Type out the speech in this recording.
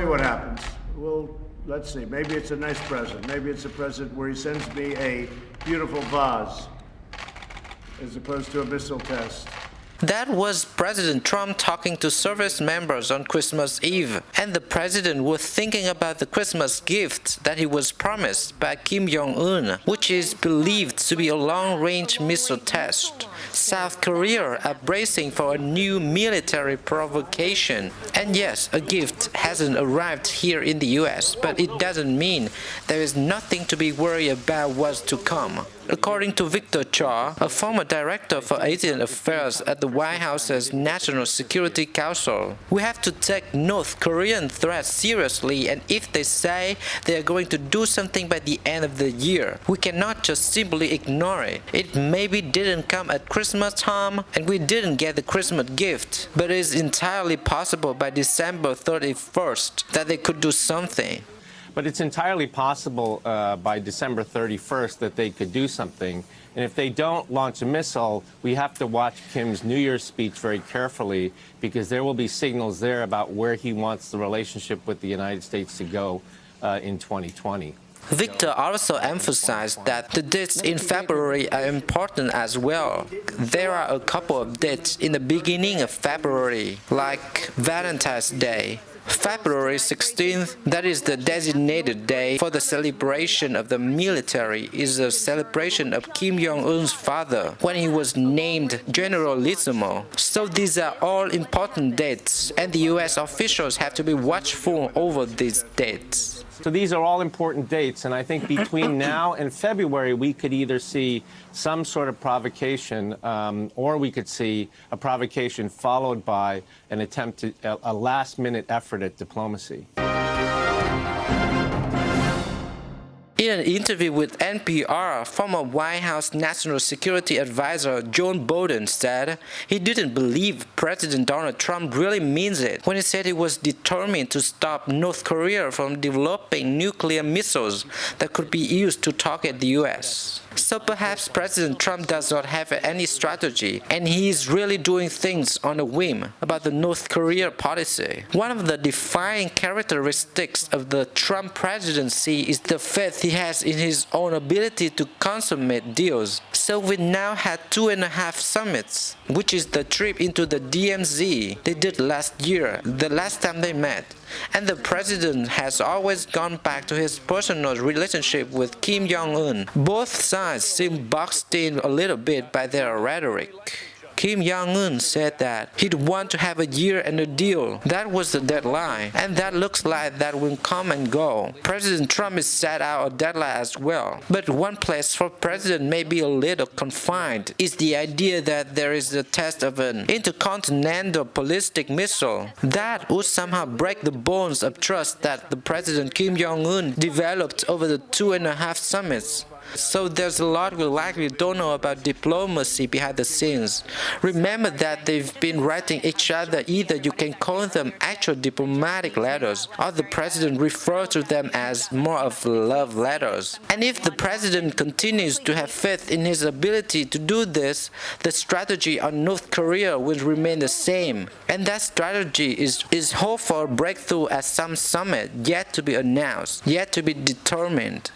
see what happens. Well, let's see. Maybe it's a nice present. Maybe it's a present where he sends me a beautiful vase as opposed to a missile test. That was President Trump talking to service members on Christmas Eve, and the president was thinking about the Christmas gift that he was promised by Kim Jong-un, which is believed to be a long-range missile test. South Korea are bracing for a new military provocation. And yes, a gift hasn't arrived here in the US, but it doesn't mean there is nothing to be worried about what's to come. According to Victor Cha, a former director for Asian affairs at the White House's National Security Council, we have to take North Korean threats seriously, and if they say they are going to do something by the end of the year, we cannot just simply ignore it. It maybe didn't come at Christmas time, and we didn't get the Christmas gift, but it is entirely possible by December 31st that they could do something. But it's entirely possible by December 31st that they could do something. And if they don't launch a missile, we have to watch Kim's New Year's speech very carefully, because there will be signals there about where he wants the relationship with the United States to go in 2020. Victor also emphasized that the dates in February are important as well. There are a couple of dates in the beginning of February, like Valentine's Day. February 16th, that is the designated day for the celebration of the military, is a celebration of Kim Jong-un's father when he was named Generalissimo. So these are all important dates, and the US officials have to be watchful over these dates. So these are all important dates, and I think between now and February, we could either see some sort of provocation, or we could see a provocation followed by an attempt to a last-minute effort at diplomacy. In an interview with NPR, former White House National Security Advisor John Bolton said he didn't believe President Donald Trump really means it when he said he was determined to stop North Korea from developing nuclear missiles that could be used to target the US. So perhaps President Trump does not have any strategy, and he is really doing things on a whim about the North Korea policy. One of the defining characteristics of the Trump presidency is the faith he has in his own ability to consummate deals. So we now had 2.5 summits, which is the trip into the DMZ they did last year, the last time they met. And the president has always gone back to his personal relationship with Kim Jong-un. Both sides seem boxed in a little bit by their rhetoric. Kim Jong-un said that he'd want to have a year and a deal. That was the deadline, and that looks like that will come and go. President Trump has set out a deadline as well. But one place for president may be a little confined is the idea that there is a test of an intercontinental ballistic missile. That would somehow break the bonds of trust that the President Kim Jong-un developed over the 2.5 summits. So there's a lot we likely don't know about diplomacy behind the scenes. Remember that they've been writing each other. Either you can call them actual diplomatic letters, or the president refers to them as more of love letters. And if the president continues to have faith in his ability to do this, the strategy on North Korea will remain the same. And that strategy is hope for a breakthrough at some summit yet to be announced, yet to be determined.